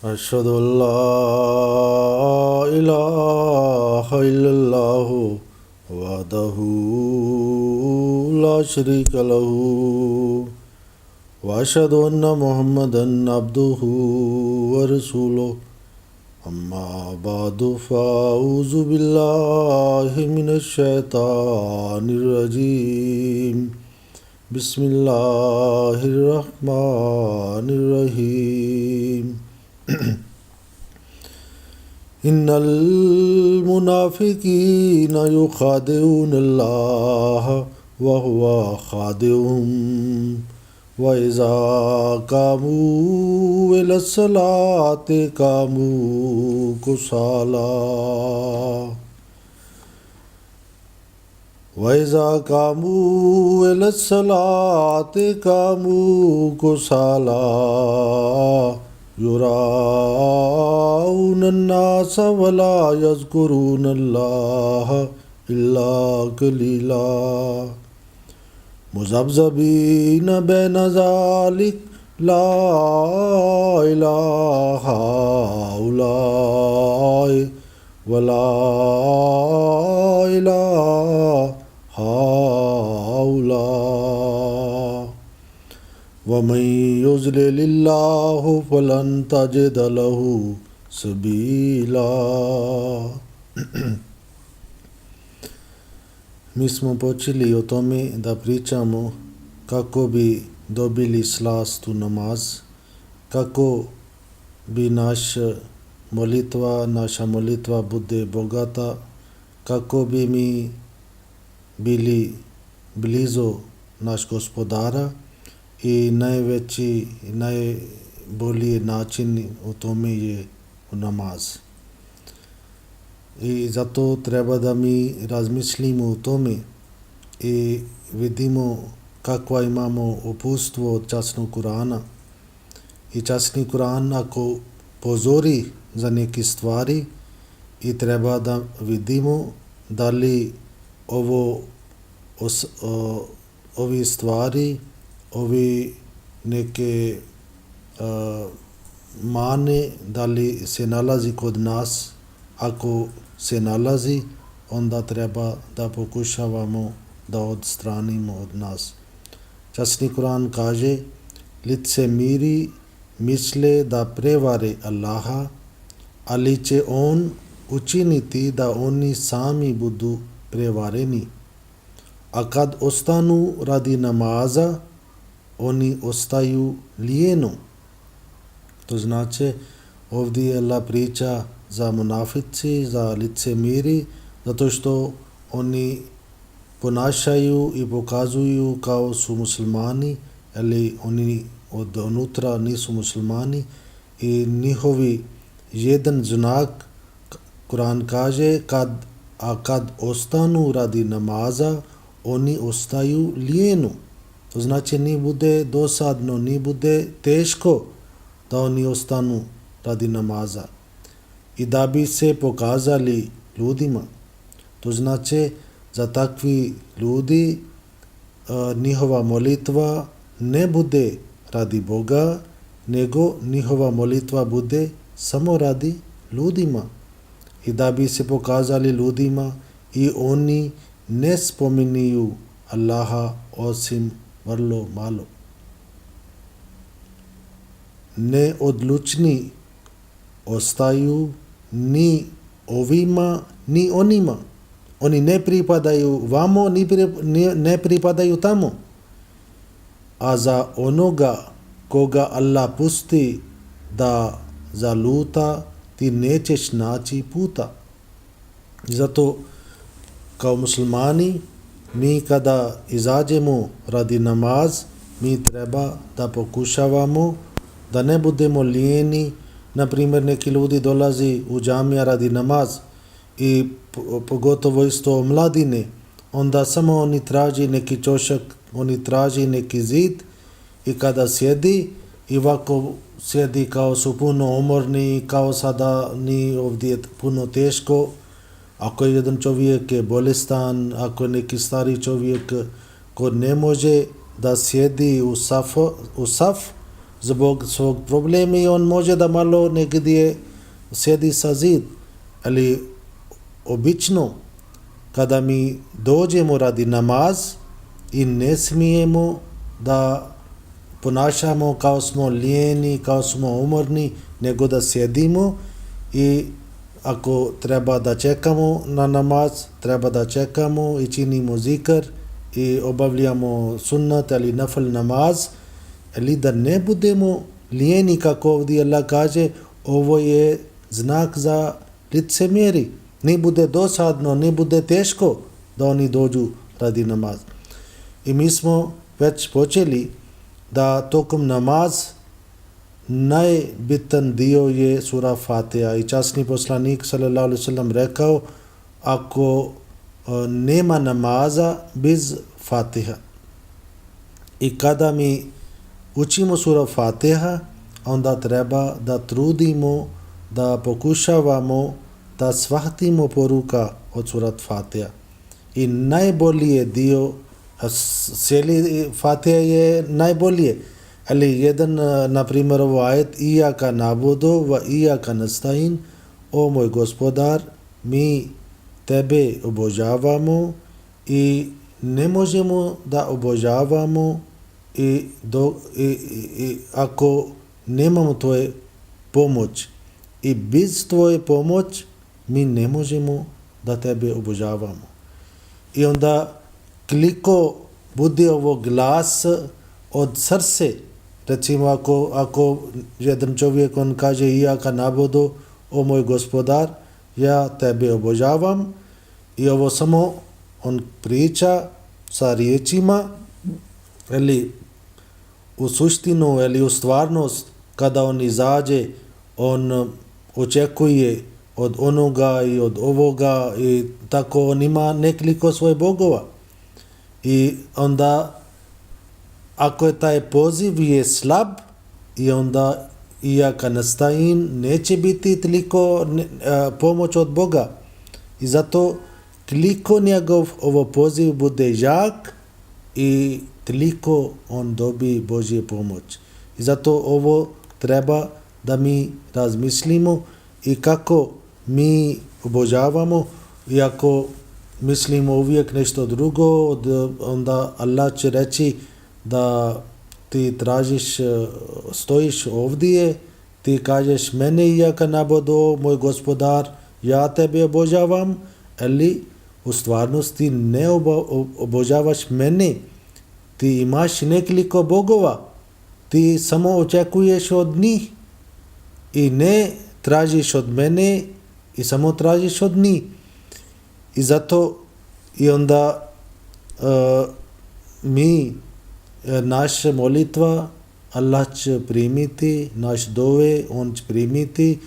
أشهد أن لا إله إلا الله وحده لا شريك له وأشهد أن محمدا عبده ورسوله أما بعد فأعوذ بالله من الشيطان الرجيم بسم الله الرحمن الرحيم إن المنافقين يخادعون الله وهو خادعهم وإذا قاموا إلى الصلاة قاموا كسالى وإذا قاموا إلى الصلاة قاموا كسالى يراءون الناس ولا يذكرون الله إلا قليلا مذبذبين بين ذلك لا إله هؤلاء ولا إله هؤلاء ومن يضلل الله فلن تجد له sabila. Mi smo počeli o tome da pričamo kako bi dobili slast u namaz, kako bi naša molitva bude bogata, kako bi mi bili blizu naš gospodara i najveći, najbolji način u tome je namaz. I zato treba da mi razmislimo o tome i vidimo kakva imamo uputstvo od časnog Kurana. I časni Kuran ako pozori za neke stvari i treba da vidimo da li ovi stvari, ovi neke mane, da li se nalazi kod nas. Ako se nalazi, onda treba da pokušavamo da odstranimo od nas. Časni Kur'an kaže, licemiri misle da prevare Allaha, ali će On učiniti da oni sami budu prevareni. A kad ostanu radi namaza, oni ostaju lijeno. To znači, ovdje Allah priča za munafici, za licemiri, zato što oni ponašaju i pokazuju kao su muslimani, ali oni od unutra nisu muslimani i njihovi jedan znak, Kur'an kaže, kad ostanu radi namaza, oni ostaju lijeno. To znači, ni bude dosadno, ni bude teško da oni ostanu radi namaza. I da bi se pokazali ljudima. To znači, za takvi ljudi njihova molitva ne bude radi Boga, nego njihova molitva bude samo radi ljudima. I da bi se pokazali ljudima i oni ne spominju Allaha osim vrlo malo. Neodlučni ostaju ni ovima, ni onima. Oni ne pripadaju vamo, ne pripadaju tamo. A za onoga koga Allah pusti da zaluta, ti nećeš naći puta. Zato kao muslimani, mi kada izađemo radi namaz, mi treba da pokušavamo da ne budemo lijeni. Na primjer, neki ljudi dolazi u džamija radi namaz i pogotovo isto mladine, onda samo oni traži neki ćošak, oni traži neki zid i kada sjedi i ovako sjedi kao su puno umorni, kao sada ni ovdje puno teško. Ako je jedan čovjek je bolestan, ako je neki stari čovjek ko ne može da sjedi u saf, zbog svog problema i on može da malo negdje sjedi sa zid, ali obično kada mi dođemo radi namaz i ne smijemo da ponašamo kao smo lijeni, kao smo umorni, nego da sjedimo i ako treba da čekamo na namaz, treba da čekamo i činimo zikr i obavljamo sunnat ili nafl namaz, ali da ne budemo lijeni kako ovdje Allah kaže, ovo je znak za licemjeri. Ne bude dosadno, ne bude teško da oni dođu radi namaz. I mi smo već počeli da tokom namaz najbitan dio je sura Fatiha i časni poslanik sallallahu alejhi ve sellem rekao ako nema namaza bez Fatiha. I kada mi učimo sura Fatiha, onda treba da trudimo, da pokušavamo da shvatimo poruka od surat Fatiha. I najbolji dio, cijeli Fatiha je najbolje, ali jedan, na primjer, ovo ajet Iyaka na'budu wa Iyaka nasta'in, o moj gospodar, mi tebe obožavamo i ne možemo da obožavamo i ako nemamo tvoje pomoć i bez tvoje pomoć mi ne možemo da tebe obožavamo. I onda koliko bude ovo glas od srce, recimo ako jedan čovjek on kaže Iyaka na'budu, o moj gospodar, ja tebe obožavam, i ovo samo on priča sa riječima, ili u suštinu ili u stvarnost kada on izađe, on očekuje od onoga i od ovoga i tako on ima nekoliko svojih bogova. I onda ako je taj poziv je slab i onda Iyaka nasta'in neće biti toliko pomoć od Boga. I zato koliko njegov ovo poziv bude jak i toliko on dobi Božje pomoć. I zato ovo treba da mi razmislimo i kako mi obožavamo, i ako mislimo uvijek nešto drugo, onda Allah će reći da ti tražiš, stojiš ovdje, ti kažeš mene Iyaka na'budu, moj gospodar, ja tebe obožavam, ali u stvarnosti ne obožavaš mene. Ti imaš nekoliko bogova, ti samo očekuješ od njih i ne tražiš od mene i samo tražiš od njih. I zato i onda mi naša molitva Allah će primiti, naš dove on će primiti,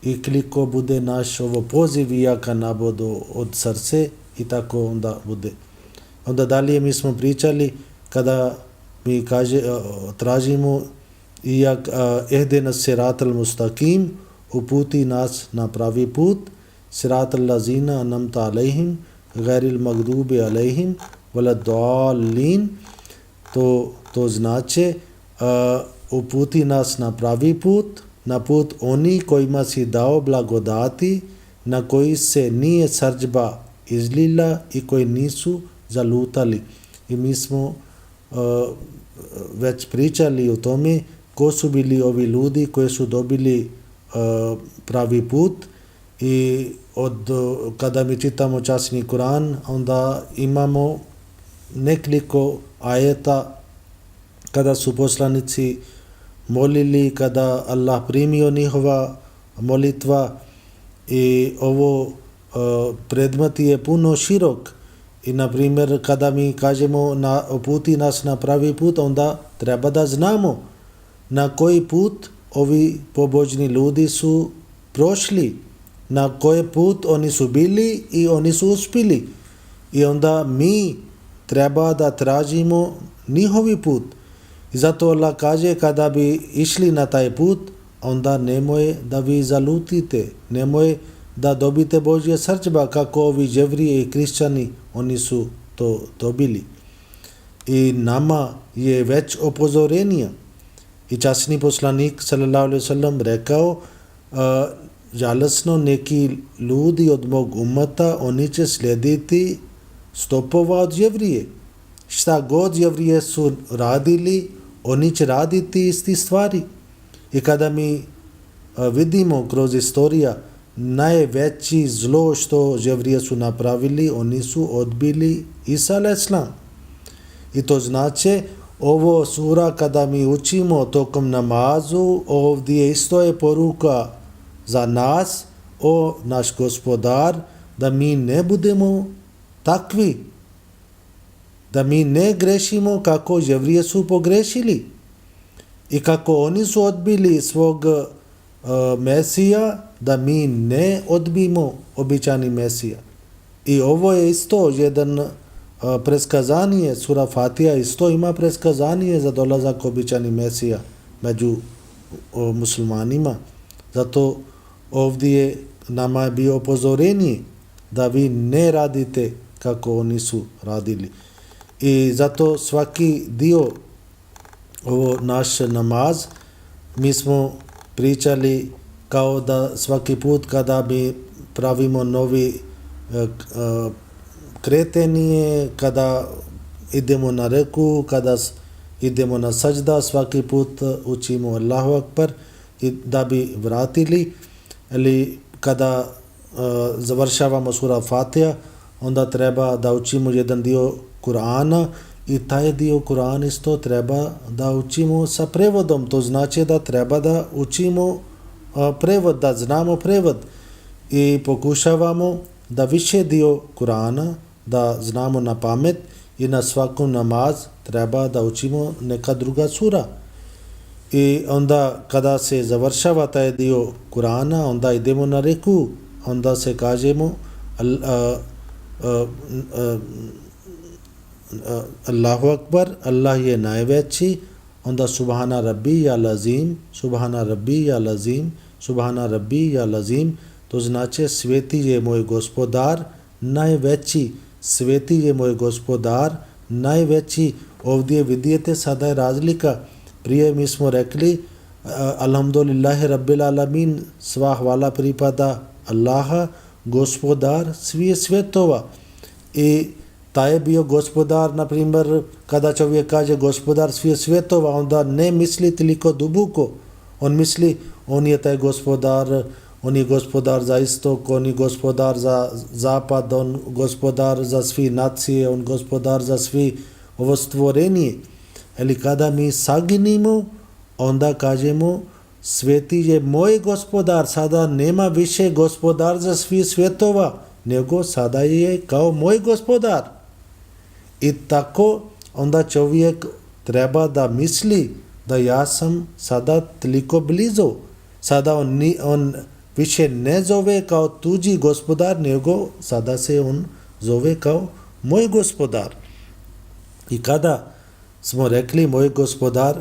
i koliko bude naš ovo poziv Iyaka na'budu od srce, i tako onda bude. Onda dalje mi smo pričali kada mi tražimo ihdina siratal mustaqim, uputi nas na pravi put, siratal lazina an'amta alejhim ghairil maghdubi alejhim waladdallin, to znači uputi nas na pravi put, na put oni kojima si dao blagodati, na koji se nije srdžba izlila i koji nisu zalutali. I mi smo već pričali o tome ko su bili ovi ljudi koji su dobili pravi put. I kada mi čitamo časni Kur'an, onda imamo nekoliko ajeta kada su poslanici molili, kada Allah primio njihova molitva, i ovo predmet je puno širok. I na primjer kada mi kažemo uputi nas na pravi put, onda treba da znamo na koji put ovi pobožni ljudi su prošli, na koji put oni su bili i oni su uspjeli. I onda mi treba da tražimo njihovi put. I zato Allah kaže kada bi išli na taj put, onda nemoj da vi zalutite, nemoj da dobite Božje srdžba kako ovi Jevrije i Kršćani, oni su to dobili. I nama je već upozorenje I časni poslanik sallallahu alejhi ve sellem rekao, žalosno neki ljudi od mog umata, oni će slijediti stopova od Jevrije. Šta god Jevrije su radili, oni će raditi isti stvari. I kada mi vidimo kroz istorija najveći zlo što Jevrije su napravili, oni su odbili Isa alejselam. I to znači, ovo sura kada mi učimo tokom namazu, ovdje isto je poruka za nas, o naš Gospodar, da mi ne budemo takvi, da mi ne grešimo kako Jevrije su pogrešili i kako oni su odbili svog Mesija, da mi ne odbimo običani Mesija. I ovo je isto jedan preskazanje, sura Fatiha isto ima preskazanje za dolazak običani Mesija među muslimanima. Zato ovdje nama je bio upozorenje da vi ne radite kako oni su radili. I zato svaki dio ovo naš namaz, mi smo pričali kao da svaki put kada mi pravimo novi kretenje, kada idemo na reku, kada idemo na sađda, svaki put učimo Allahu Akbar i da bi vratili, ili kada završavamo sura Fatiha, onda treba da učimo jedan dio Kur'ana i taj dio Kur'ana isto treba da učimo sa prevodom. To znači da treba da učimo prevod, da znamo prevod i pokušavamo da više dio Kur'ana da znamo na pamet i na svakom namaz treba da učimo neka druga sura. I onda kada se završava taj dio Kur'ana, onda idemo na reku, onda se kažemo Allahu Akbar, Allah je najveći, onda Subhana Rabbi ja lazim, Subhana Rabbi ja lazim, Subhana Rabbi ja lazim, to znači sveti je moj Gospodar najveći, sveti je moj Gospodar najveći. Ovdje vidite sada je razlika. Prije mi smo rekli Alhamdulillahi Rabbil Alamin, sva hvala pripada Allaha, Gospodar svih svjetova. I taj je bio Gospodar, na primjer, kada čovjek kaže Gospodar svih svjetova, onda ne misli toliko duboko. On misli, on je taj Gospodar, on je Gospodar za istok, on je Gospodar za zapad, on Gospodar za svi nacije, on Gospodar za svi ovo stvorenje. Ali kada mi saginimo, onda kažemo sveti je moj Gospodar, sada nema više Gospodar za svih svjetova, nego sada je kao moj Gospodar. I tako onda čovjek treba da misli da ja sam sada toliko blizu. Sada on više ne zove kao tuđi Gospodar, nego sada se on zove kao moj Gospodar. I kada smo rekli moj Gospodar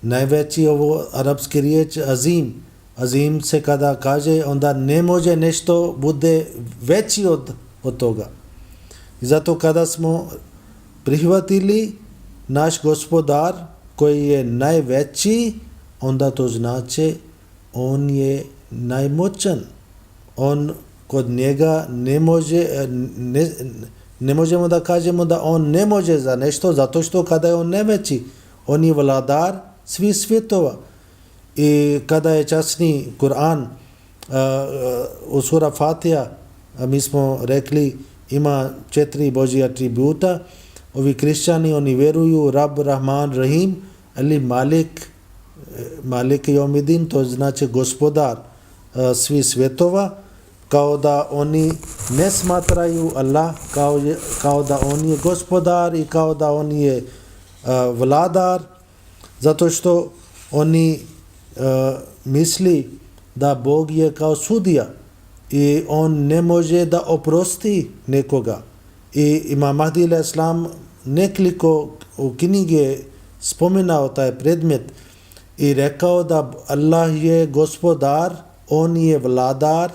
najveći ovo arapski riječ azim. Azim se kada kaže, onda ne može nešto bude veći od toga. I zato kada smo prihvatili naš Gospodar koji je najveći, onda to znači on je najmoćan. On kod njega ne možemo da kažemo da on ne može za nešto, zato što kada je on najveći, on je vladar svih svjetova. I kada je časni Kur'an u sura Fatiha, mi smo rekli ima 4 Božji atributa. Ovi kršćani, oni vjeruju Rab, Rahman, Rahim, ali Malik Jomidin, to znači Gospodar svih svjetova, kao da oni ne smatraju Allah kao da on je Gospodar i kao da on je vladar, zato što oni misli da Bog je kao sudija i on ne može da oprosti nekoga. I Imam Mahdi al-Islam nekoliko u knjige spomenao taj predmet i rekao da Allah je Gospodar, on je vladar,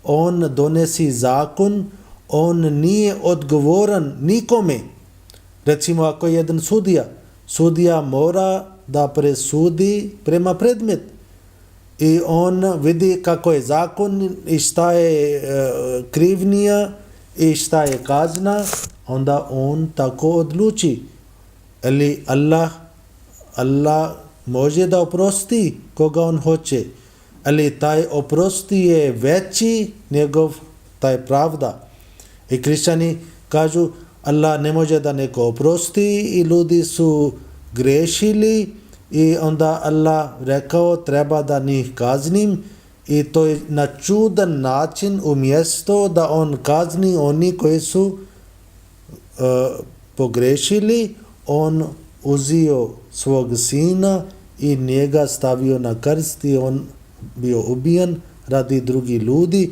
on donesi zakon, on nije odgovoran nikome. Recimo ako je jedan sudija mora da presudi prema predmet. I on vidi kako je zakon i šta je krivnija i šta je kazna, onda on tako odluči. Ali Allah može da oprosti koga on hoće, ali taj oprosti je veći njegov taj pravda. I kršćani kažu Allah ne može da neko oprosti i ljudi su grešili i onda Allah rekao treba da njih kaznim i to je na čudan način umjesto da on kazni oni koji su pogrešili, on uzio svog sina i njega stavio na krst i on bio ubijen radi drugih ljudi.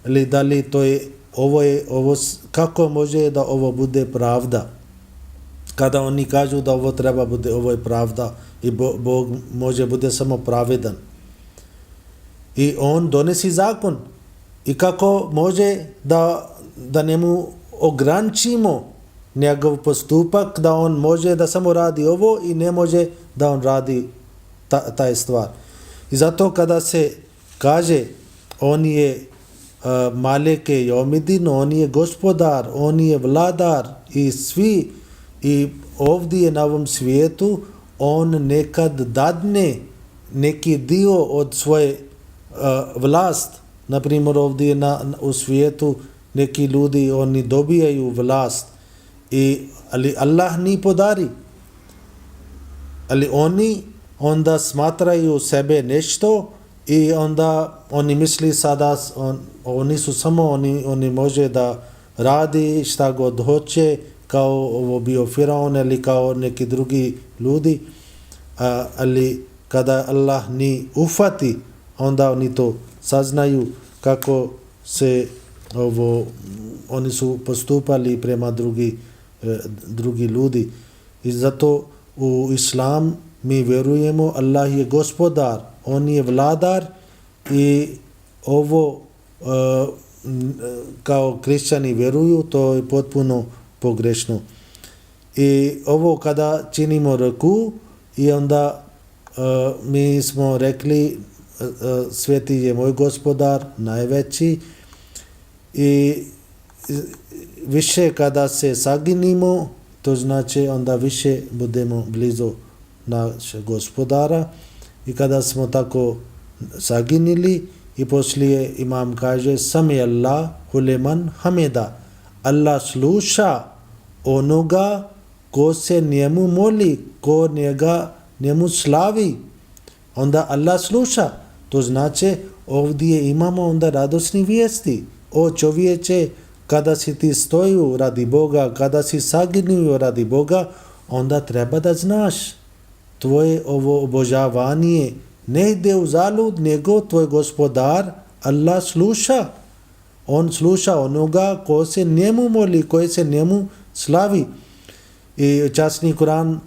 Ali da li to je ovo kako može da ovo bude pravda? Kada oni kažu da ovo treba bude, ovo je pravda i Bog može bude samo pravedan. I on donesi zakon. I kako može da njemu ograničimo njegov postupak, da on može da samo radi ovo i ne može da on radi taj stvar. I zato kada se kaže on je Maleke Jomidin, on je gospodar, on je vladar i svi, i ovdje na ovom svijetu on nekad dadne neki dio od svoje vlast. Naprimjer ovdje u svijetu neki ljudi oni dobijaju vlast, ali Allah ni podari. Ali oni onda smatraju sebe nešto i onda oni misli sada oni su samo oni može da radi šta god hoće, kao ovo bio Firaun ili kao neki drugi ljudi, ali kada Allah ni ufati, onda oni to saznaju kako se oni su postupali prema drugi ljudi. I zato u Islam mi vjerujemo Allah je gospodar, on je vladar i ovo kao kršćani vjeruju, to je potpuno pogrešno. I ovo kada činimo ruku i onda mi smo rekli sveti je moj gospodar, najveći, i više kada se saginimo, to znači onda više budemo blizu našeg gospodara. I kada smo tako saginili i poslije imam kaže Sami Allah huleman hamida, Allah sluša onoga ko se njemu moli, ko njemu slavi, onda Allah sluša. To znači ovdje imamo onda radosni vijesti. O čovječe, kada si ti stoju radi Boga, kada si saginio radi Boga, onda treba da znaš tvoje ovo obožavanje ne ide u zalud, nego tvoj gospodar Allah sluša. On sluša onoga ko se njemu moli, koji se njemu slavi. I časni Kur'an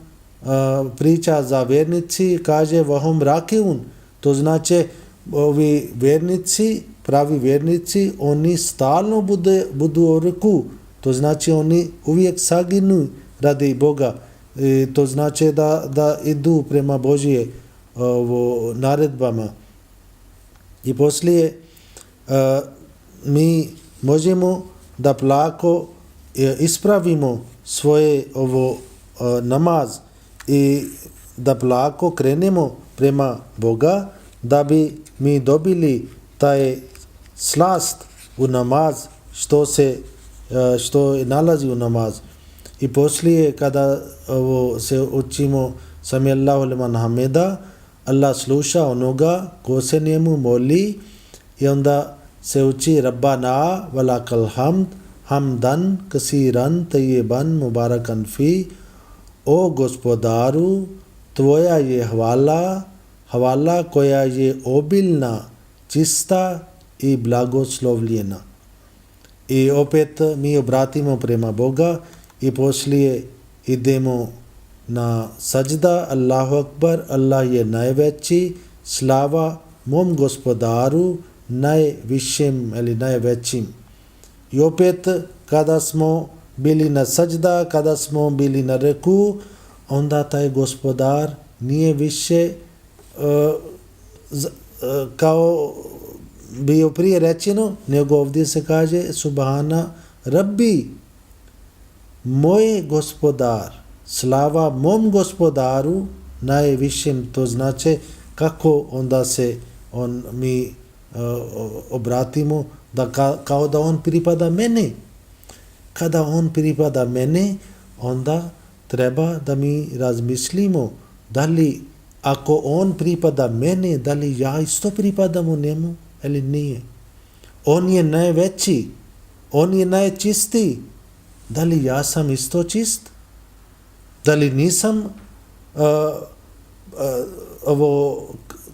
priča za vjernici, kaže vahum rakiun. To znači ovi vjernici, pravi vjernici, oni stalno budu u ruku. To znači oni uvijek saginu radi Boga. I to znači da idu prema Božije naredbama. I poslije mi možemo da plako ispravimo svoje namaz i da plako krenemo prema Boga, da bi mi dobili taj slast u namaz što nalazi u namaz. I poslije kada se učimo Sami Allahu liman hamida, Allah sluša onoga ko se njemu moli, i onda se uči Rabbana walakal hamd hamdan kasiran tayyiban mubarakan fi. O gospodaru, tvoja je hvala koja je obilna, čista i blagoslovljena. I opet mi obratimo prema Boga i poslije idemo na sađda. Allahu Akbar, Allah je najveći, slava mom gospodaru najvišem ili najvećim. I opet kada smo bili na sađda, kada smo bili na reku, onda taj gospodar nije više kao bio prije rečeno, nego ovdje se kaže Subhana Rabbi, moj gospodar, slava mom gospodaru najvišem. To znači kako onda se mi obratimo, da kao da on pripada mene. Kada on pripada mene, onda treba da mi razmislimo da li ako on pripada mene, da li ja isto pripadam u njemu ili nije. On je najveći, on je najčistiji, da li ja sam isto čist? Da li nisam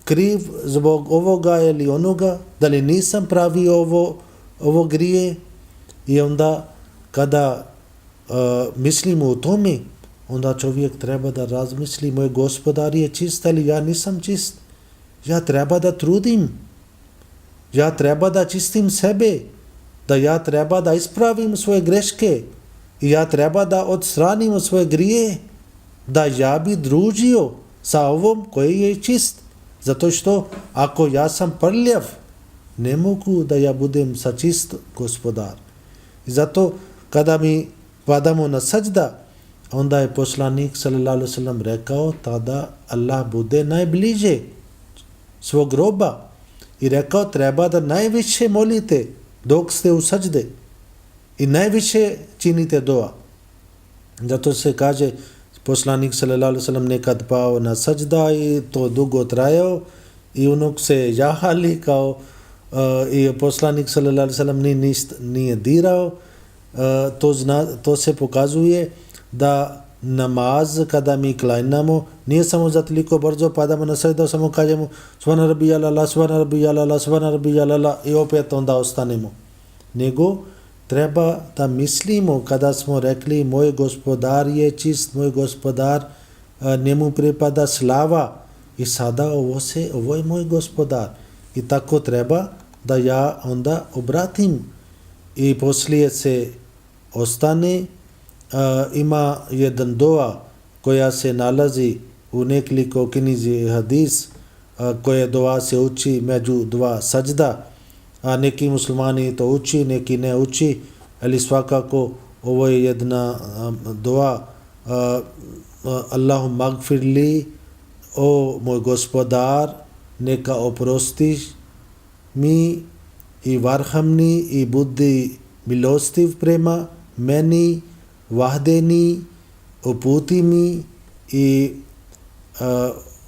kriv zbog ovoga ili onoga? Da li nisam pravio ovo grije? I onda kada mislimo o tome, onda čovjek treba da razmisli, moj gospodar je čist, ali ja nisam čist. Ja treba da trudim. Ja treba da čistim sebe. Da ja treba da ispravim svoje greške. I ja treba da odstranim svoje grije. Da ja bi družio sa ovom koji je čist. Zato što ako ja sam prljav, ne mogu da ja budem sa čist gospodar. I zato kada mi padamo na sađda, onda je poslanik sallallahu alejhi ve sellem rekao, tada Allah bude najbliže svog groba i rekao treba da najviše molite dok ste u sađde i najviše činite dua. Zato se kaže poslanik sallallahu alejhi ve sellem nekad pao na sađda i to dugo trajao i onog se jahali kao i poslanik sallallahu alejhi ve sellem nije dirao. To se pokazuje da namaz kada mi klanjamo nije samo za toliko brzo padamo na sajdu, samo kažemo subhana rabbiyal ala, subhana rabbiyal ala, subhana rabbiyal ala i opet onda ostanemo. Nego treba da mislimo kada smo rekli moj gospodar je čist, moj gospodar, njemu pripada slava i sada ovo je moj gospodar. I tako treba da ja onda obratim i poslije se ostane. Ima jedan dua koja se nalazi u nekoliko knjizi hadis, koja dua se uči među dva sađda, a neki muslimani to uči, neki ne uči, ali svakako ovo je jedna dua Allahumma gfirli, o moj gospodar, neka oprostiš mi i varhamni i budi milostiv prema meni, vahdeni, uputi mi i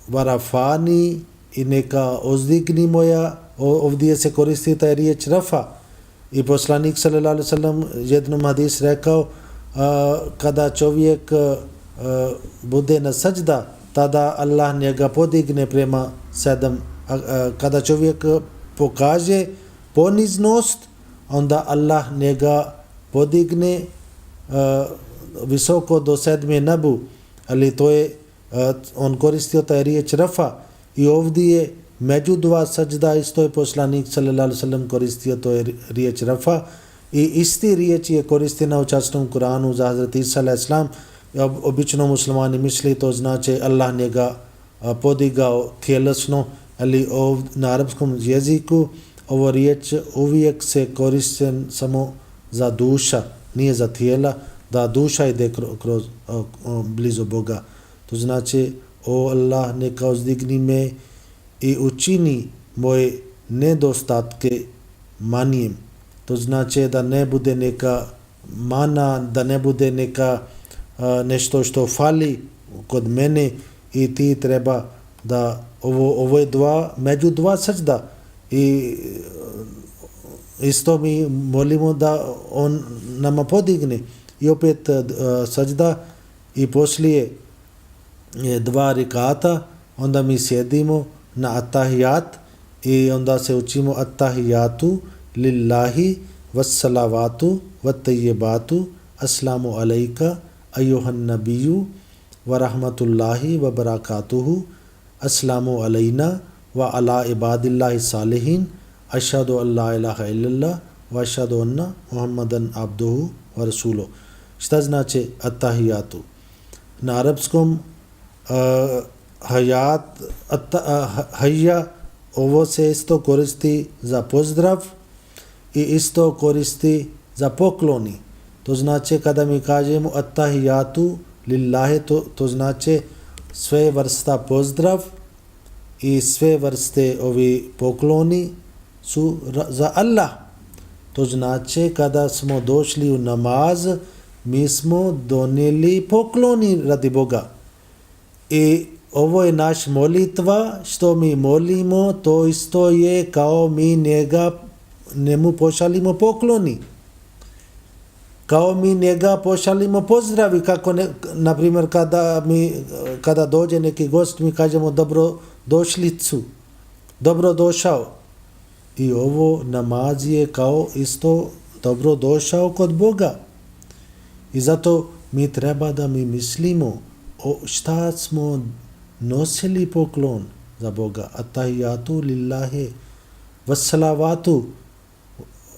varafani i neka ozdigni moja. Ovdje se koristi taj riječ rafa. I poslanik sallallahu alejhi ve sellem jednom hadis rekao, kada čovjek bude na sađda, tada Allah njega podigne prema 7. Kada čovjek pokaže poniznost, onda Allah njega podigne visoko do 7. nebu, ali to je on koristio taj riječ rafa. I ovdje je među dva sađda isto je poslanik sallallahu alejhi ve sellem koristio to je riječ rafa i isti riječ je koristena u časnom Kuranu za Hazreti Isa alejhi selam. Obično muslimani misli to znači Allah njega podigao tjelesno, ali na arapskom jeziku ovo riječ uvijek se koristi samo za duša, nije za tijela, da duša ide kroz blizu Boga. To znači o Allah neka uzdigni me i učini moje nedostatke manjim. To znači da ne bude neka mana, da ne bude neka nešto što fali kod mene i ti treba da ovo je među dva sađda i isto mi molimo da on nama podigne i opet sađda i poslije 2 rikata onda mi sjedimo na atahijat i onda se učimo atahijatu lillahi wassalavatu wattayyibatu assalamu alayka ayyuhan nabiyyu wa rahmatullahi wa barakatuhu assalamu alayna wa ala ibadillahi salihin ashhadu an la ilaha illallah wa ashhadu anna muhammadan abduhu wa rasuluhu. Šta znači atahijatu? Na arapskom Hayya, ovo se isto koristi za pozdrav i isto koristi za pokloni. To znači kada mi kažemo attahijatu lillahi, to znači sve vrsta pozdrav i sve vrste ovi pokloni su za Allah. To znači kada smo došli u namaz, mi smo donijeli pokloni radi Boga. I ovo je naš molitva, što mi molimo, to isto je kao mi njemu pošalimo pokloni. Kao mi njega pošalimo pozdravi, kako na primjer kada dođe neki gost, mi kažemo dobrodošlicu, dobrodošao. I ovo namaz je kao isto dobrodošao kod Boga. I zato mi treba da mi mislimo šta smo nosili poklon za Boga. Attahijatu lillahi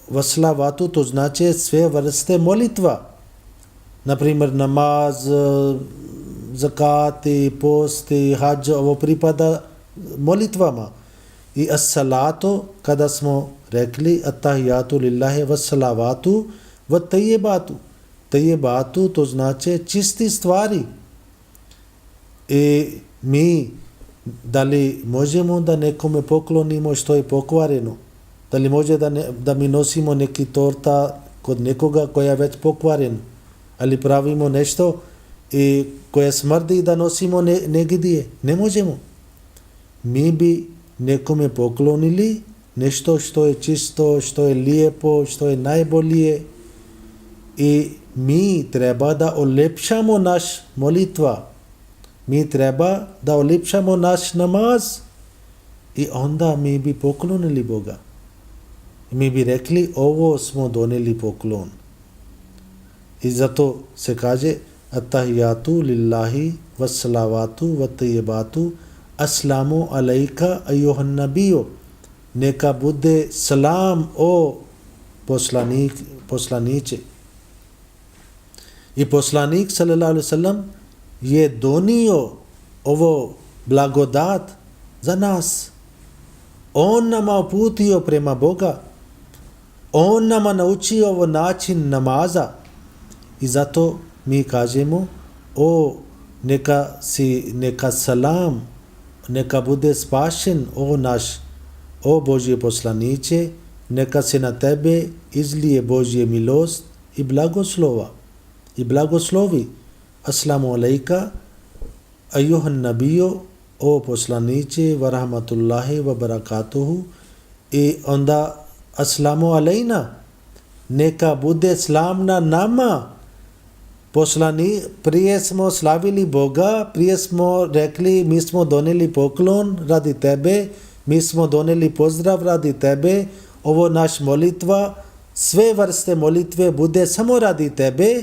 vassalavatu, to znači sve vrste molitva. Naprimjer namaz, zakati, posti, hađ, ovo pripada molitvama. I as-salatu, kada smo rekli attahijatu lillahi vassalavatu wa tayyibatu. Tayyibatu to znači čisti stvari. I mi da li možemo da nekome poklonimo što je pokvareno? Da li može da mi nosimo neki torta kod nekoga koja je već pokvaren? Ali pravimo nešto i koja smrdi da nosimo negdje? Ne možemo. Mi bi nekome poklonili nešto što je čisto, što je lijepo, što je najbolje. I mi treba da olepšamo naš molitva. Mi treba da olepšamo naš namaz i onda mi bi poklonili Boga. Mi bi rekli ovo smo donijeli poklon. I zato se kaže attahijatu lillahi vassalavatu wa tayyibatu assalamu alayka ayyuhan nabiyyu. Neka bude salam o poslaniče. I poslanik sallallahu alejhi ve sellem je donio ovo blagodat za nas. On nama uputio prema Boga. On nama naučio ovo način namaza. I zato mi kažemo neka salam, neka bude spašen o Božje poslaniće, neka se na tebe izlije Božje milost i blagoslovi. Assalamu alejka ayyuhan nabiyyu, o poslaniće, wa rahmatullahi wa barakatuhu. I onda assalamu alejna, neka bude slam na nama. Prije smo slavili Boga, prije smo rekli mi smo donijeli poklon radi tebe, mi smo donijeli pozdrav radi tebe, ovo naš molitva, sve vrste molitve bude samo radi tebe.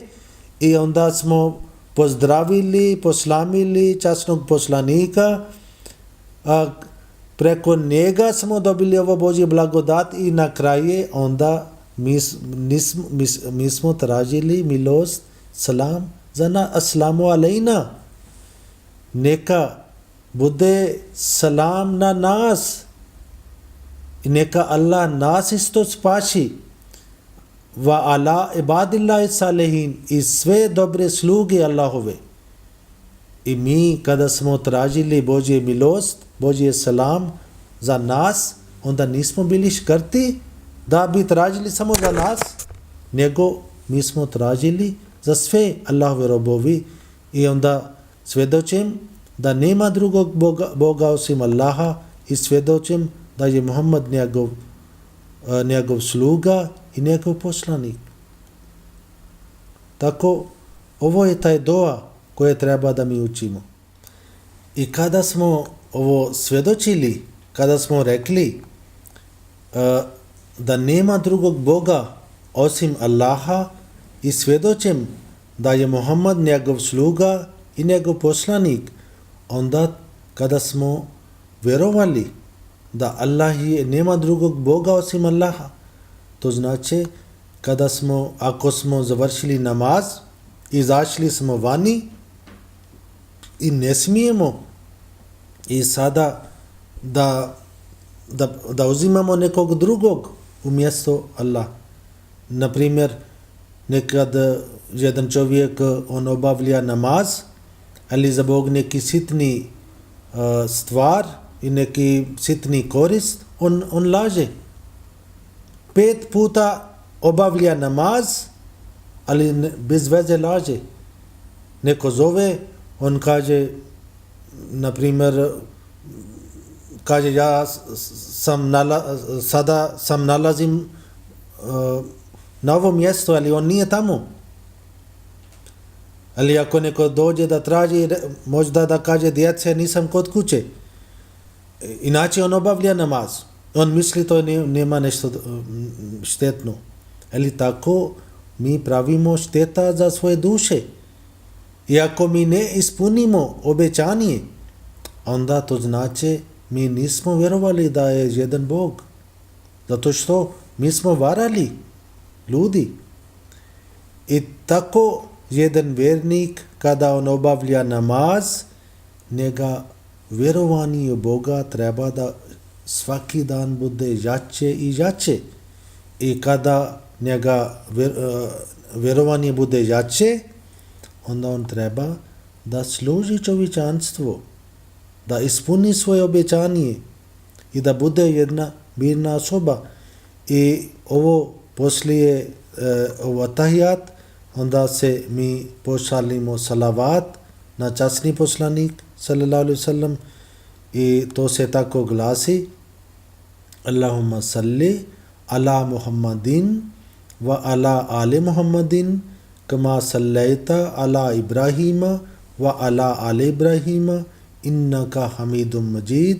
I onda smo pozdravili, poslamili časnog poslanika, a preko njega smo dobili ovo Božje blagodat i na kraju onda mi smo tražili milost, salam za nas, assalamu alejna. Neka bude salam na nas i neka Allah nas isto spaši. Va ala ibadillahi salihin, i sve dobre sluge Allahove. I mi kada smo tražili Božje milost, Božje salam za nas, onda nismo bili škrti da bi tražili samo za nas, nego mi smo tražili za sve Allahove robovi. I onda svjedočim da nema drugog Boga osim Allaha i svjedočim da je Muhammed njegov sluga i njegov poslanik. Tako, ovo je taj dua koje treba da mi učimo. I kada smo ovo svjedočili, kada smo rekli da nema drugog Boga osim Allaha i svjedočim da je Muhammed njegov sluga i njegov poslanik, onda kada smo vjerovali da nema drugog Boga osim Allaha, to znači ako smo završili namaz, izašli smo vani i ne smijemo I sada da uzimamo nekog drugog umjesto Allah. Na primjer, nekad jedan čovjek on obavlja namaz, ali za Bog neki sitni stvar i neki sitni korist, on laže. 5 puta obavlja namaz, ali bez veze laže. Neko zove, on kaže, na primjer, kaže ja sada sam nalazim na ovom mjestu, ali on nije tamo. Ali ako neko dođe da traži, možda da kaže djece nisam kod kuće. Inače on obavlja namaz. On misli to nema nešto štetno. Ali tako mi pravimo šteta za svoje duše. I ako mi ne ispunimo obećanje, onda to znači mi nismo vjerovali da je jedan Bog. Zato što mi smo varali ljudi. I tako jedan vjernik kada on obavlja namaz, njega vjerovanje u Boga treba da svaki dan bude jače i jače. I kada njega vjerovanje bude jače, onda on treba da služi čovječanstvo, da ispuni svoje obećanje i da bude jedna mirna osoba. I ovo poslije ovo tahijat, onda se mi pošalimo salavat na časni poslanik sallallahu alaihi wasallam i to se tako glasi: Allahumma salli ala Muhammadin wa ala ali Muhammadin kama sallaita ala Ibrahima wa ala ali Ibrahima innaka hamidum majid.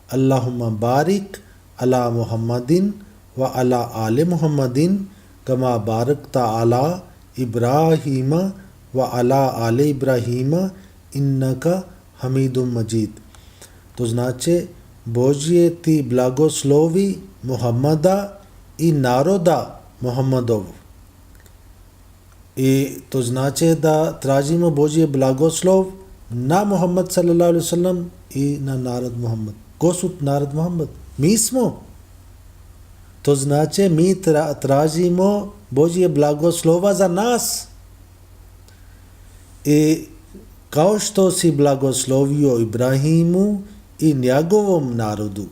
Allahumma barik ala Muhammadin wa ala ali Muhammadin kama barakta ala Ibrahima wa ala ali Ibrahima innaka hamidum majid. To znači Božje ti blagoslovi Muhammada i naroda Muhammadov. I to znači da tražimo Božje blagoslov na Muhammad sallallahu alaihi wasallam i na narod Muhammad. Ko su narod Muhammad? Mi smo. To znači mi tražimo Božje blagoslova za nas. I kao što si blagoslovio Ibrahimu i njegovom narodu.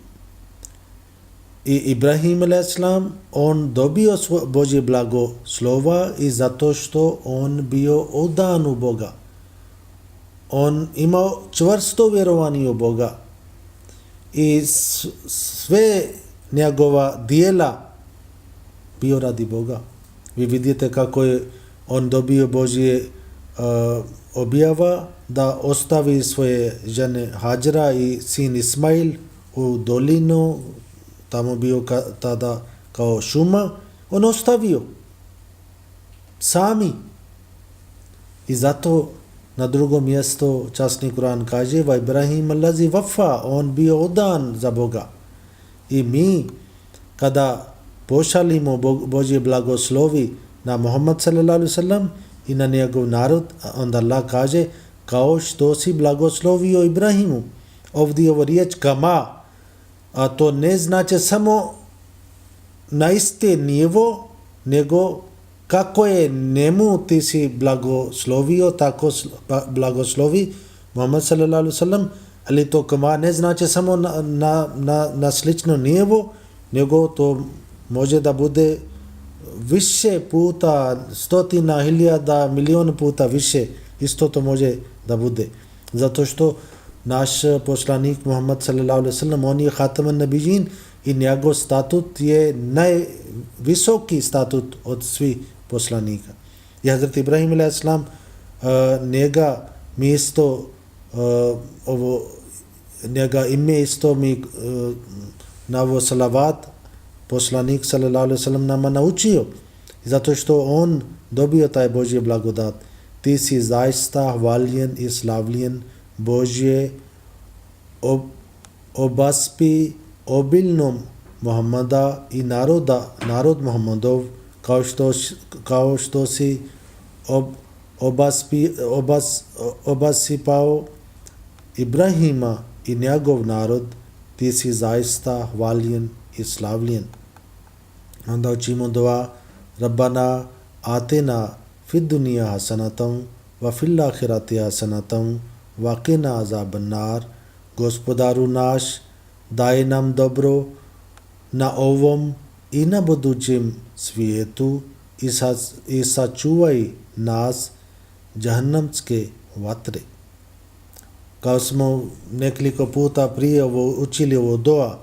I Ibrahim a.s. on dobio Božje blagoslova i zato što on bio odan u Boga. On imao čvrsto vjerovanje u Boga. I sve njegova dijela bio radi Boga. Vi vidite kako je on dobio Božje objava da ostavi svoje žene Hadžra i sin Ismail u dolinu, tamo bio tada kao šuma, on ostavio sami. I zato na drugom mjestu časni Kur'an kaže va Ibrahim allazi vafa, on bio odan za Boga. I mi kada pošalimo Božje blagoslovi na Muhammad sallallahu alaihi wasallam i na njegov narod, onda Allah kaže kao što si blagoslovio Ibrahimu. Ovdje ovo riječ kama, a to ne znači samo na iste nivo, nego kako je njemu ti si blagoslovio, tako blagoslovi Muhammad sallallahu alaihi wasallam, ali to kama ne znači samo na slično nivo, nego to može da bude više puta, stotina, hiljada, milion puta više, isto to može da bude. Zato što naš poslanik Muhammad sallallahu alaihi wasallam, on je Khataman Nabijin i njegov statut je najvisoki statut od svih poslanika. I Hazrat Ibrahim alaihi salam, njega mi isto njega ime isto mi na ovo salavat poslanik sallallahu alaihi wasallam nama naučio. Zato što on dobio taj Božji blagodat. Ti si zaista hvaljen i slavljen Božje, obaspi obilnom Muhammada i narod Muhammadov, kao što si obasipao Ibrahima i njegov narod, ti si zaista hvaljen i slavljen. Onda učimo dua Rabbana atina fid dunya hasanatam wa fil akhirati hasanatam wa qina azaban nar. Gospodaru naš, daj nam dobro na ovom i na budućem svijetu i sačuvaj nas džahannamske vatre. Kao smo nekoliko puta prije učili ovo dua,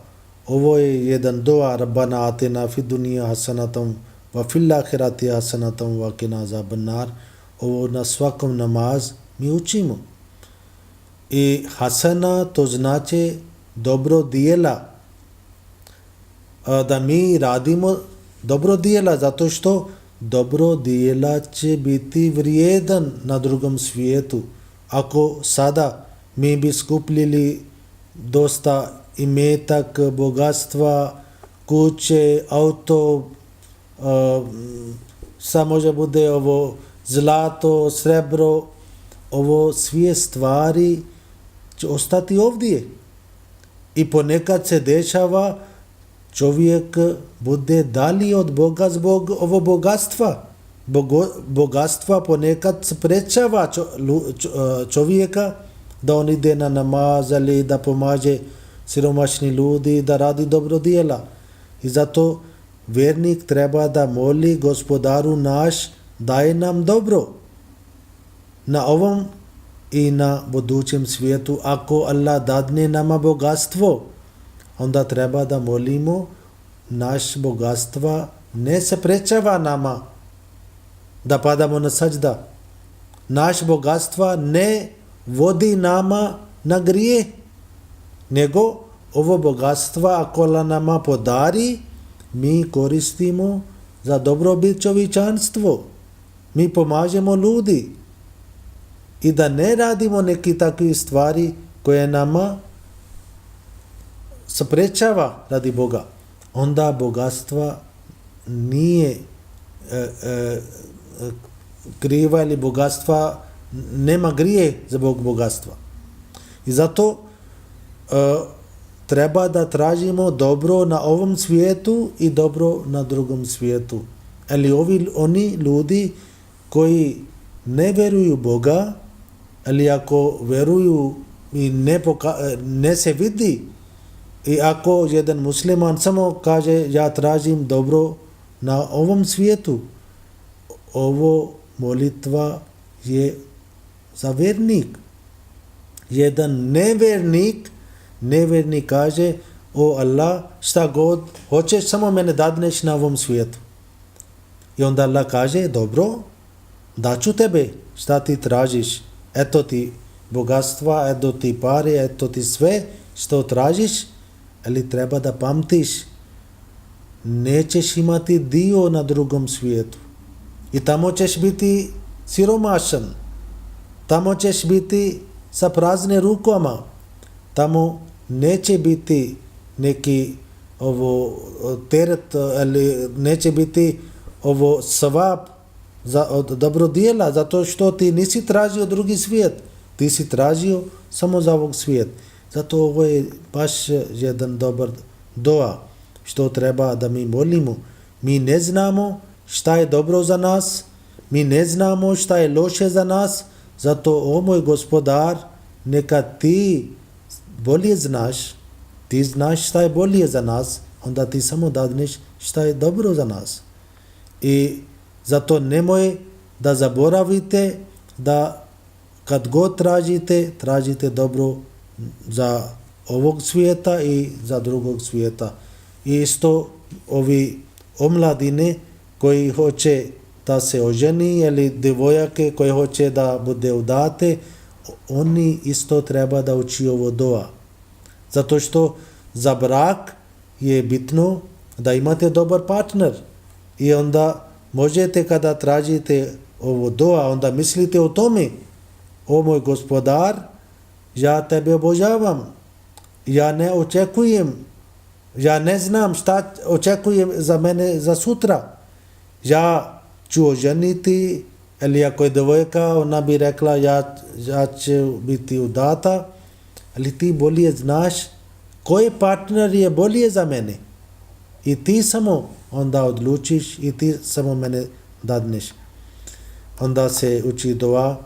ovo je jedan dua Rabbana atina fid dunya hasanatam wa fil akhirati hasanatam wa qina azaban nar. Ovo na svakom namaz mi učimo. I hasana to znači dobro dijela. Da mi radimo dobro dijela, zato što dobro dijela će biti vrijedan na drugom svijetu. Ako sada mi bi skupljili dosta imetak, bogatstva, kuće, auto, sad može bude ovo zlato, srebro, ovo sve stvari će ostati ovdje. I ponekad se dešava čovjek bude dalji od Boga zbog ovo bogatstva. Bogatstva ponekad sprečava čovjeka da on ide na namaz ili da pomaže siromašni ljudi, da radi dobro djela. I zato vjernik treba da moli Gospodaru naš, daj nam dobro na ovom i na budućem svijetu. Ako Allah dadne nama bogatstvo, onda treba da molimo, naš bogatstva ne se prečava nama da padamo na sađda. Naš bogatstva ne vodi nama na grije, nego ovo bogatstva ako Allah nama podari, mi koristimo za dobrobit čovječanstvo. Mi pomažemo ljudi i da ne radimo neki takve stvari koje nama sprečava radi Boga. Onda bogatstva nije kriva ili bogatstva nema grije zbog bogatstva. I zato treba da tražimo dobro na ovom svijetu i dobro na drugom svijetu. Ali oni ljudi koji ne vjeruju Boga, ali ako vjeruju i ne se vidi, i ako jedan musliman samo kaže ja tražim dobro na ovom svijetu, ovo molitva je za vjernik. Jedan nevjernik kaže, o Allah, šta god hoćeš, samo mene dadneš na ovom svijetu. I onda Allah kaže, dobro, daću tebe, šta ti tražiš, eto ti bogatstva, eto ti pare, eto ti sve što tražiš, ali treba da pamtiš, nećeš imati dio na drugom svijetu. I tamo ćeš biti siromašan, tamo ćeš biti sa prazne rukama, tamo neće biti neki ovo teret, ali neće biti ovo svab od dobro djela, zato što ti nisi tražio drugi svijet, ti si tražio samo za ovog svijet. Zato ovo je baš jedan dobar dua što treba da mi molimo. Mi ne znamo šta je dobro za nas, mi ne znamo šta je loše za nas, zato o moj Gospodar, neka ti bolje znaš, ti znaš šta je bolje za nas, onda ti samo dadneš šta je dobro za nas. I zato nemoj da zaboravite da kad god tražite dobro za ovog svijeta i za drugog svijeta. I isto ovi omladine koji hoće da se oženi ili djevojake koje hoće da bude udate, oni isto treba da uči ovo dua. Zato što za brak je bitno da imate dobar partner. I onda možete kada tražite ovo dua, onda mislite o tome, o moj Gospodar, ja tebe obožavam, ja ne očekujem, ja ne znam šta očekujem za mene za sutra. Ja ću oženiti, ili ako je djevojka, ona bi rekla ja ću biti udata, ali ti bolje znaš koji partner je bolje za mene i ti samo onda odlučiš i ti samo mene dadneš. Onda se uči dua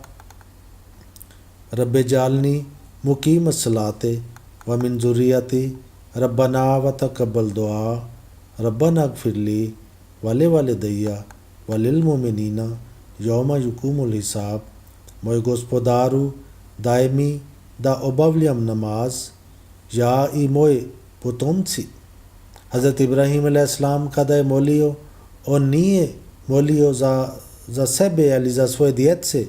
Rabbe jalni muqim salate wa min zurriyati Rabbana wa taqabbal dua Rabbana gfirli wa li walidayya wa lil mu'minina yawma yuqumul hisab. Moj gospodaru, daj mi da obavljam namaz, ja i moji potomci. Hazrat Ibrahim a.s. kada je molio, on nije molio za sebe ili za svoje djece,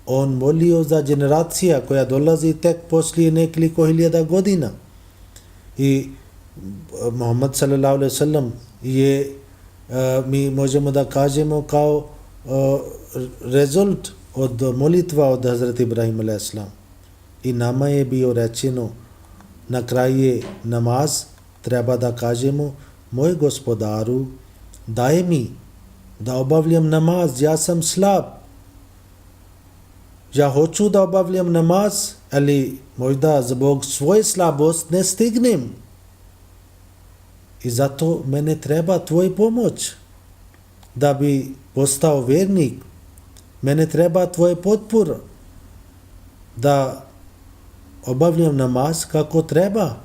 on molio za generacija koja dolazi tek poslije nekoliko hiljada godina. I Muhammad sallallahu alaihi wasallam je, mi možemo da kažemo kao rezult od molitva od Hazrat Ibrahim a.s. I nama je bio rečeno na kraju namaz, treba da kažemo, moj gospodaru, daj mi da obavljam namaz, ja sam slab. Ja hoću da obavljam namaz, ali možda zbog svoje slabost ne stignem. I zato mene treba tvoj pomoć. Da bi postao vjernik, mene treba tvoje potpora. Da obavljam namaz kako treba.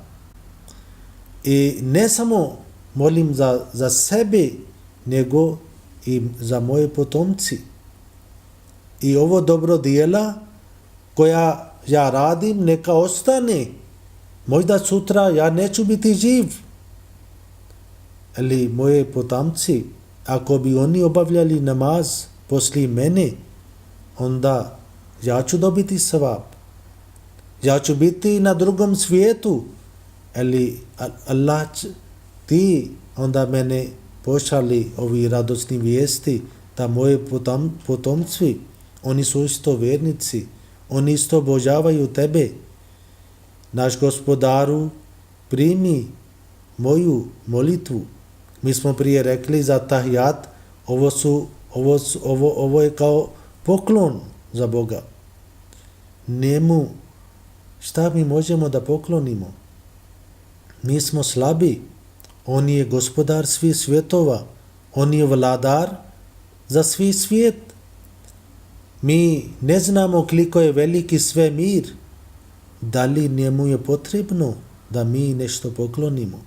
I ne samo molim za sebe, nego i za moje potomci. I ovo dobro dijela koja ja radim, neka ostane. Možda sutra ja neću biti živ. Ali moje potomci, ako bi oni obavljali namaz poslije mene, onda ja ću dobiti savab. Ja ću biti na drugom svijetu. Ali Allah, ti onda mene pošali ovi radosni vijesti da moje potomci, oni su isto vjernici, oni isto obožavaju tebe. Naš gospodaru, primi moju molitvu. Mi smo prije rekli za tahijat, ovo je kao poklon za Boga. Njemu, šta mi možemo da poklonimo? Mi smo slabi. On je gospodar svih svjetova. On je vladar za svi svijet. Mi ne znamo koliko je veliki svemir. Da li njemu je potrebno da mi nešto poklonimo?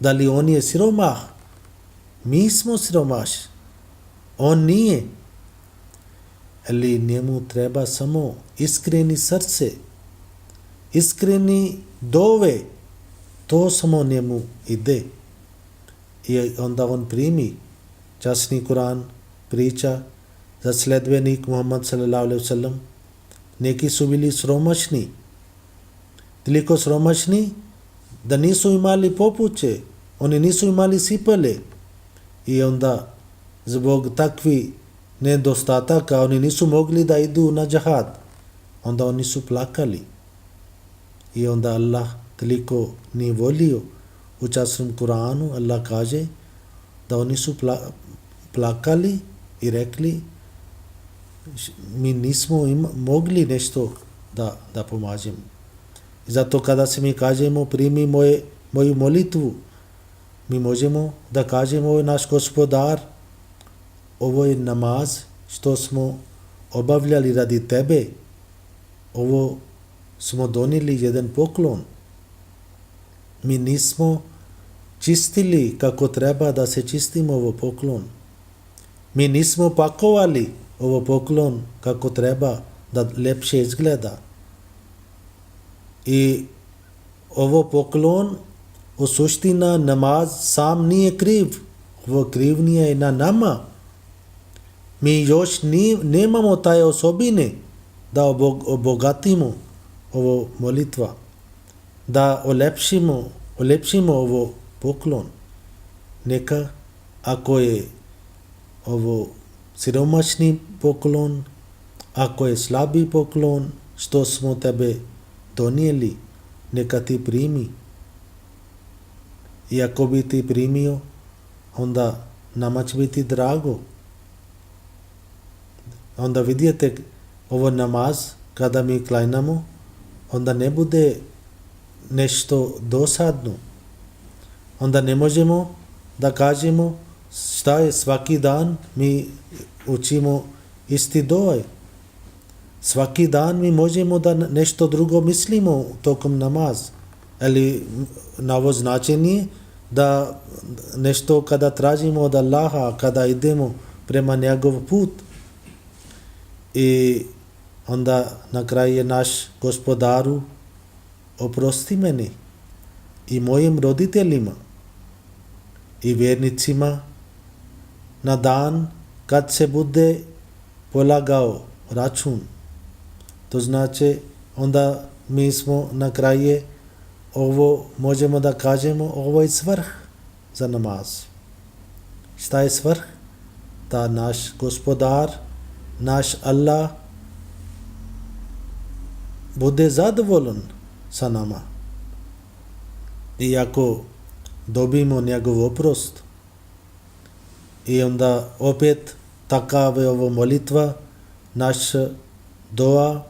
Da li on je siromah? Mi smo siromaš. On nije. Ali njemu treba samo iskreni srce, iskreni dove. To samo njemu ide. I onda on primi. Časni Kur'an priča za sledbenik Muhammad sallallahu alaihi wasallam. Neki su bili sromašni. Toliko sromašni da nisu imali popuće. Oni nisu imali sipale. I onda zbog takvi nedostataka oni nisu mogli da idu na džahad. Onda oni su plakali. I onda Allah toliko nije volio. U časnom Kur'anu Allah kaže da oni su plakali i rekli mi nismo mogli nešto da pomažemo. Zato kada se mi kažemo primi moju molitvu, mi možemo da kažemo ovo je naš gospodar, ovo je namaz što smo obavljali radi tebe, ovo smo donijeli jedan poklon. Mi nismo čistili kako treba da se čistimo ovo poklon. Mi nismo pakovali ovo poklon kako treba da lepše izgleda. I ovo poklon u suština namaz sam nije kriv. Ovo krivnija je na nama. Mi još nemamo taj osobine da obogatimo ovo molitva, da olepšimo ovo poklon. Neka ako je ovo siromašni poklon, ako je slabi poklon što smo tebe donijeli, neka ti primi. I ako bi ti primio, onda nama će biti drago. Onda vidite ovo namaz, kada mi klanjamo, onda ne bude nešto dosadno. Onda ne možemo da kažemo šta je svaki dan mi učimo isti doj. Svaki dan mi možemo da nešto drugo mislimo tokom namaz. Ali na ovo značenje da nešto kada tražimo od Allaha, kada idemo prema njegov put i onda na kraju je naš Gospodaru oprosti meni i mojim roditeljima i vjernicima na dan kad se bude polagao račun. To znači onda mi smo na kraju ovo možemo da kažemo ovo je svrh za namaz. Šta je svrh? Da naš Gospodar, naš Allah bude zadovoljan sa nama. I ako dobijemo njegov oprost i onda opet takav je ovo molitva, naš dua,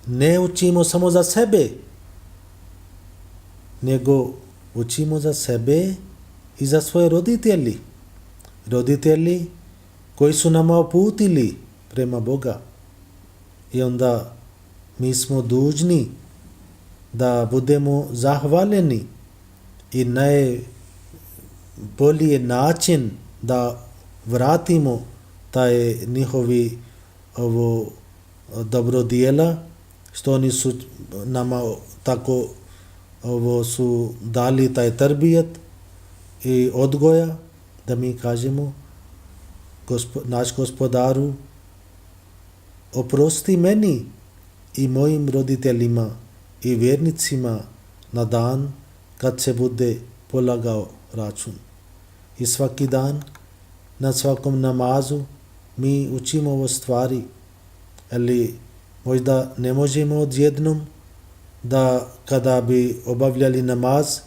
ne učimo samo za sebe, nego učimo za sebe i za svoje roditelji. Roditelji koji su nama uputili prema Boga. I onda mi smo dužni da budemo zahvaljeni i najbolji način da vratimo taj njihovi dobrodjela što oni su nama tako su dali taj tarbijet i odgoja da mi kažemo naš Gospodaru oprosti meni i mojim roditeljima i vjernicima na dan kad se bude polagao račun. I svaki dan na svakom namazu mi učimo ovo stvari, ali možda ne možemo odjednom da kada bi obavljali namaz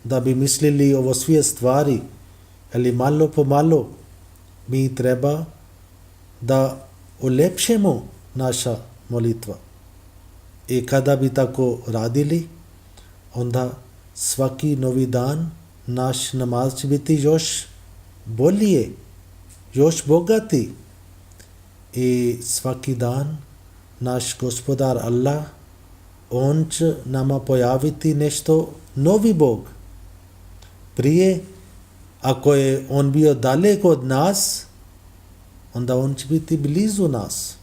da bi mislili ovo sve stvari, ali malo po malo mi treba da ulepšemo naša molitva. I kada bi tako radili, onda svaki novi dan naš namaz će biti još bolje, još bogati. I svaki dan naš Gospodar Allah, on će nama pojaviti nešto novi Bog. Prije, ako je on bio daleko od nas, onda on će biti blizu nas.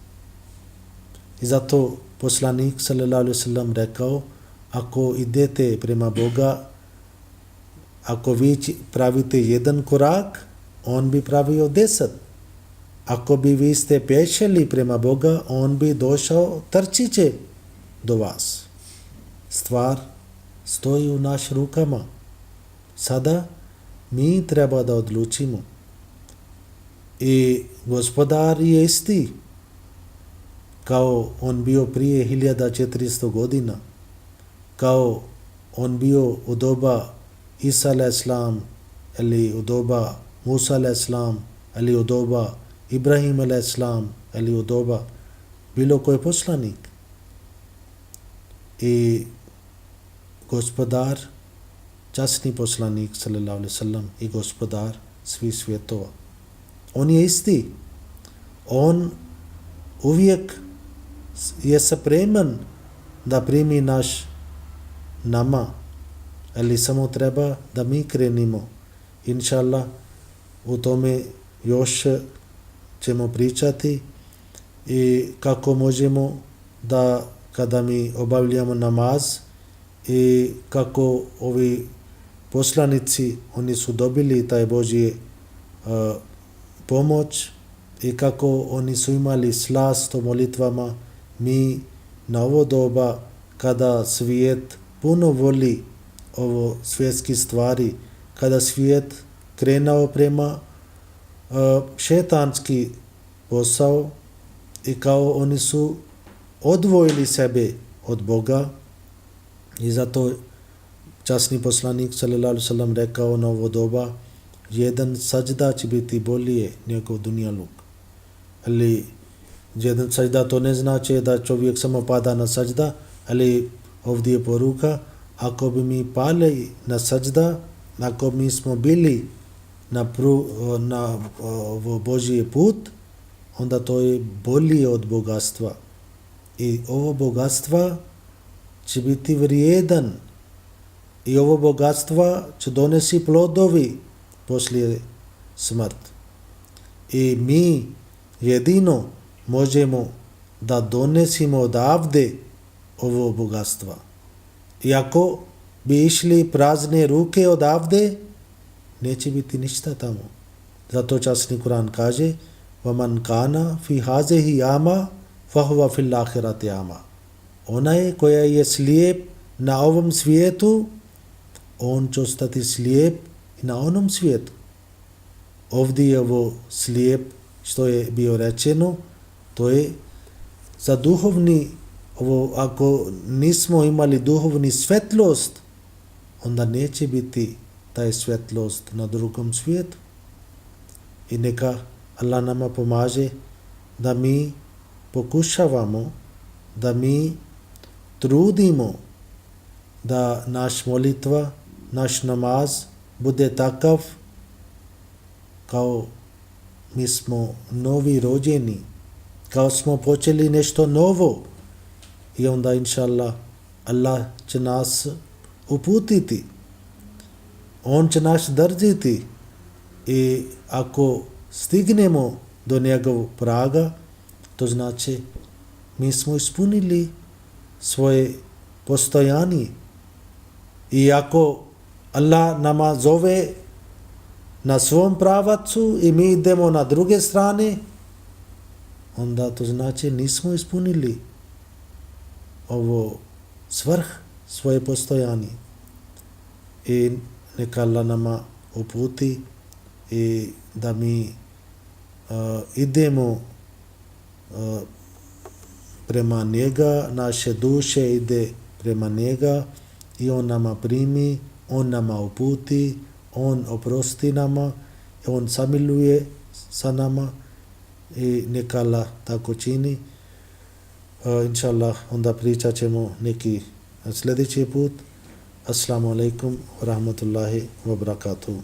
I zato poslanik sallallahu alejhi ve sellem rekao, ako idete prema Boga, ako vi pravite jedan korak, on bi pravio 10. Ako bi vi ste pešali prema Boga, on bi došao trčiće do vas. Stvar stoji u naš rukama. Sada mi treba da odlučimo. I Gospodar je isti kao on bio prije 1400 godina, kao on bio u doba Isa a.s. ili u doba Musa a.s. ili u doba Ibrahim a.s. ili u doba bilo koji poslanik. I Gospodar, časni poslanik sallallahu alejhi ve sellem i Gospodar svih svjetova. On je isti. On uvijek je spreman da primi naš nama, ali samo treba da mi krenimo. Inša Allah, u tome još ćemo pričati i kako možemo da kada mi obavljamo namaz i kako ovi poslanici, oni su dobili taj Božji pomoć i kako oni su imali slast o molitvama, mi na ovo doba kada svijet puno voli ovo svjetski stvari, kada svijet krenao prema šetanski posao i kao oni su odvojili sebe od Boga i zato časni poslanik sallallahu alejhi ve sellem rekao na ovo doba, jedan sađda će biti bolje nego dunjaluk. Ali jedan sađda to ne znači da čovjek samo pada na sađda, ali ovdje je poruka, ako bi mi pali na sađda, ako mi smo bili na Božji put, onda to je bolje od bogatstva. I ovo bogatstva će biti vrijedan i ovo bogatstva će donesi plodovi poslije smrt. I mi jedino možemo da donesimo odavde ovo bogatstva. I ako bi išli prazne ruke odavde, neće biti ništa tamo. Zato časni Kur'an kaže وَمَنْ كَانَ فِي هَذِهِ عَامًا فَهُوَ فِي الْآخِرَةِ عَامًا. Onaj koja je slijep na ovom svijetu, on će ostati slijep i na onom svijetu. Ovdje je ovo slijep što je bio rečeno, to je za duhovni, ovo ako nismo imali duhovni svetlost, onda neće biti taj svetlost na drugom svijetu. I neka Allah nama pomaže da mi pokušavamo, da mi trudimo da naš molitva, naš namaz bude takav kao mi smo novi rođeni, kao smo počeli nešto novo i onda inša Allah će nas uputiti. On će nas držiti i ako stignemo do njegovog praga, to znači mi smo ispunili svoje postojanje. I ako Allah nama zove na svom pravacu i mi idemo na druge strane, onda to znači nismo ispunili ovo svrh svoje postojanje. I neka Allah nama uputi i da mi idemo prema njega, naše duše ide prema njega i on nama primi, on nama uputi, on oprosti nama, on samiluje sa nama i neka Allah tako čini. Inša Allah, onda pričat ćemo neki sljedeći put. Assalamu alaikum wa rahmatullahi wa barakatuh.